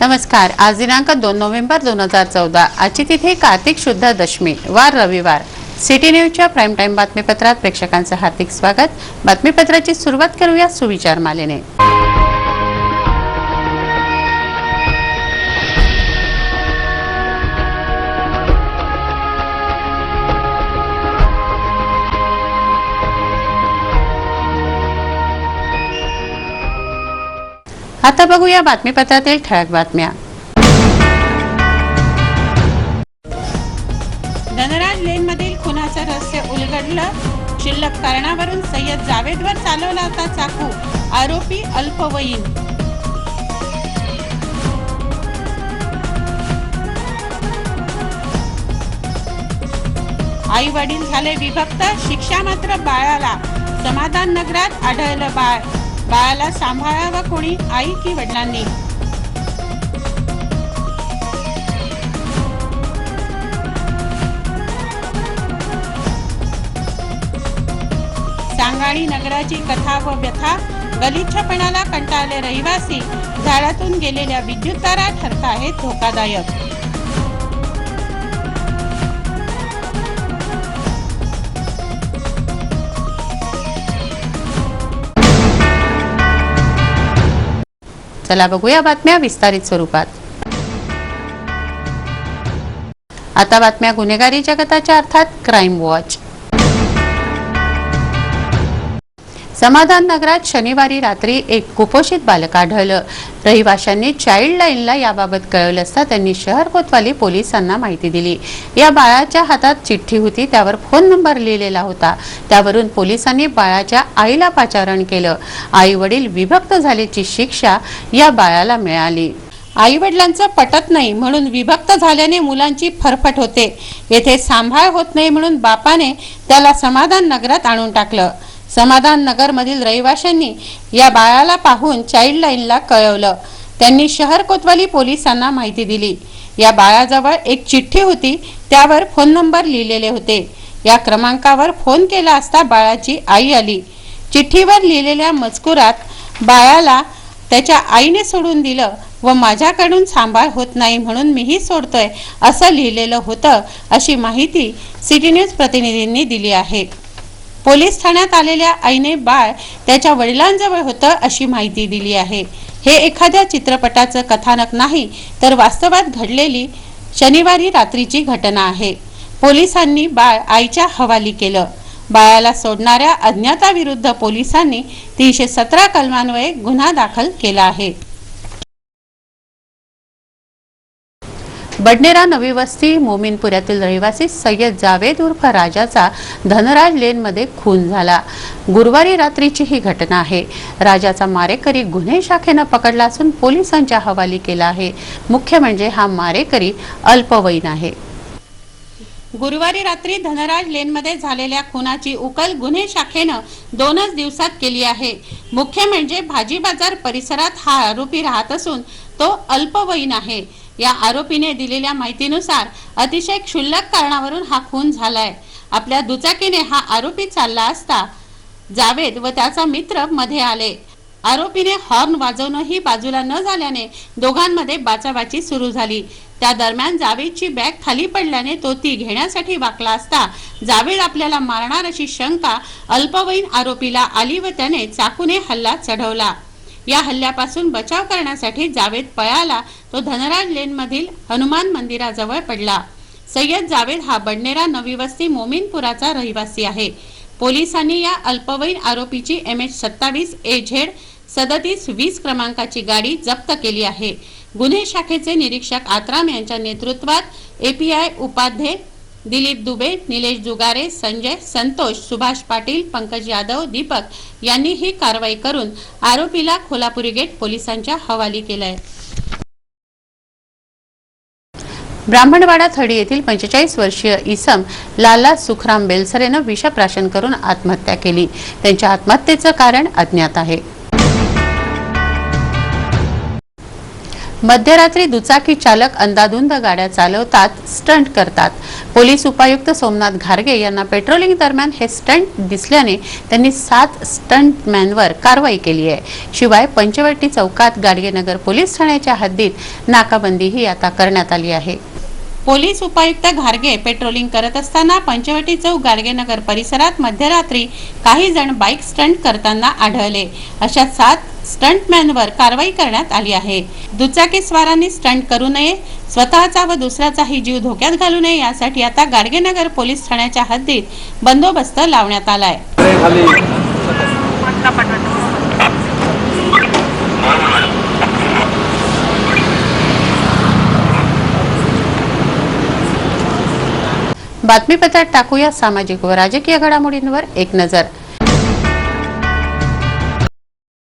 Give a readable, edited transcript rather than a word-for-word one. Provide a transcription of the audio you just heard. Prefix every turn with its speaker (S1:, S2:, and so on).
S1: नमस्कार। आज दिनांक 2 नोव्हेंबर 2014। आजची तिथी कार्तिक शुद्ध दशमी, वार रविवार। सिटी न्यूजच्या प्राइम टाइम बातमीपत्रात प्रेक्षकांचं हार्दिक स्वागत। बातमीपत्राची सुरुवात करूया सुविचार मालेने। आता बघूया बातमीपत्रातील ठळक बातम्या। धनराज लेनमधील खुनाचं रहस्य उलगडलं। शिल्लक कारणावरून सय्यद जावेदवर चालवला होता चाकू, आरोपी अल्पवयीन। आई वडील झाले विभक्त, शिक्षा मात्र बाळाला। समाधान नगरात आढळलं बाळ, बाळाला सांभाळावं कोणी, आई की वडिलांनी। सांगाणी नगराची कथा व व्यथा, गलिच्छपणाला कंटाळले रहिवासी, झाडातून गेलेल्या विद्युत तारा ठरत आहेत धोकादायक। चला बघूया बातम्या विस्तारित स्वरूपात। आता बातम्या गुन्हेगारी जगताच्या, अर्थात क्राइम वॉच। समाधान नगरात शनिवारी रात्री एक कुपोषित बालक आढळलं। रहिवाशांनी चाइल्ड लाईनला याबाबत कळवलं असता त्यांनी शहर कोतवाली पोलिसांना माहिती दिली। या बाळाच्या हातात चिठ्ठी होती, त्यावर फोन नंबर लिहिलेला होता। त्यावरून पोलिसांनी बाळाच्या आईला पाचारण केलं। आई वडील विभक्त झाल्याची शिक्षा या बाळाला मिळाली। आई वडिलांचं पटत नाही म्हणून विभक्त झाल्याने मुलांची फरफट होते। येथे सांभाळ होत नाही म्हणून बापाने त्याला समाधान नगरात आणून टाकलं। समाधान नगर मधील रहिवाशांनी या बाळाला पाहून चाइल्ड लाईनला कळवलं। त्यांनी शहर कोतवाली पोलिसांना माहिती दिली। या बाळाजवळ एक चिठ्ठी होती, त्यावर फोन नंबर लिहिलेले होते। या क्रमांकावर फोन केला असता बाळाची आई आली। चिठ्ठीवर लिहिलेल्या मजकुरात बाळाला त्याच्या आईने सोडून दिलं व माझ्याकडून सांभाळ होत नाही म्हणून मीही सोडतोय असं लिहिलेलं होतं, अशी माहिती सिटी न्यूज प्रतिनिधींनी दिली आहे। पोलीस ठाण्यात आलेल्या आईने बाळ त्याच्या वडिलांजवळ होतं अशी माहिती दिली आहे। हे एखाद्या चित्रपटाचं कथानक नाही, तर वास्तवात घडलेली शनिवारी रात्रीची घटना आहे। पोलिसांनी बाळ आईच्या हवाली केलं। बाळाला सोडणाऱ्या अज्ञाताविरुद्ध पोलिसांनी 317 कलमान्वये गुन्हा दाखल केला आहे। बडनेरा नवी वस्ती मोमीनपुऱ्यातील रहिवासी सय्यद जावेद उर्फ राजाचा धनराज लेन मध्ये खून झाला। गुरुवारी रात्रीची ही घटना आहे। राजाचा मारेकरी गुन्हे शाखेनं पकडला असून पोलिसांच्या हवाली केला आहे। मुख्य म्हणजे हा मारेकरी अल्पवयीन आहे। गुरुवारी रात्री धनराज लेन मध्ये झालेल्या खुनाची उकल गुन्हे शाखेनं 2च दिवसात केली आहे। मुख्य म्हणजे भाजी बाजार परिसरात हा आरोपी राहत असून तो अल्पवयीन आहे। या आरोपीने दिलेल्या माहितीनुसार अतिशय क्षुल्लक कारणावरून हा खून झालाय। आपल्या दुचाकीने हा आरोपी चालला असता जावेद व त्याचा मित्र मध्ये आले। आरोपीने हॉर्न वाजवणंही बाजूला न झाल्याने दोघांमध्ये बाचाबाची सुरू झाली। त्या दरम्यान जावेदची बॅग खाली पडल्याने तो ती घेण्यासाठी वाकला असता जावेद आपल्याला मारणार अशी शंका अल्पवयीन आरोपीला आली व त्याने चाकूने हल्ला चढवला। या हल्ल्यापासून बचाव करण्यासाठी जावेद पळाला। तो धनराज लेन मधील हनुमान मंदिराजवळ पडला। सय्यद जावेद हा बडनेरा नवी वस्ती मोमीनपुराचा रहिवासी आहे। पोलिसांनी या अल्पवयीन आरोपीची MH27 AZ 3720 क्रमांकाची गाडी जप्त केली आहे। गुन्हे शाखेचे निरीक्षक आत्राम यांच्या नेतृत्वात API उपाध्ये दिलीप दुबे, निलेश जुगारे, संजय, संतोष, सुभाष पाटील, पंकज यादव, दीपक यांनी ही कारवाई करून आरोपीला कोल्हापुरी गेट पोलिसांच्या हवाली केलाय। ब्राह्मणवाडा थडी येथील 45 वर्षीय इसम लाला सुखराम बेलसरेनं विषप्राशन करून आत्महत्या केली। त्यांच्या आत्महत्येचं कारण अज्ञात आहे। मध्यरात्री दुचाकी चालक अंधाधुंद गाड्या चालवतात, स्टंट करतात। पोलीस उपायुक्त सोमनाथ घारगे यांना पेट्रोलिंग दरम्यान हे स्टंट दिसल्याने त्यांनी 7 स्टंटमॅनवर कारवाई केली आहे। शिवाय पंचवटी चौकात गाडगेनगर पोलीस ठाण्याच्या हद्दीत नाकाबंदीही आता करण्यात आली आहे। पोलीस उपायुक्त घारगे पेट्रोलिंग करत असताना पंचवटी चौक गाडगेनगर परिसरात मध्यरात्री काही जण बाईक स्टंट करताना आढळले। अशा 7 स्टंटमॅनवर कारवाई करण्यात आली आहे। दुचाकी स्वारांनी स्टंट करू नये, स्वतःचा व दुसऱ्याचाही जीव धोक्यात घालू नये यासाठी आता गाडगेनगर पोलीस ठाण्याच्या हद्दीत बंदोबस्त लावण्यात आलाय। बातमीपत्रात टाकूया सामाजिक व राजकीय घडामोडींवर एक नजर।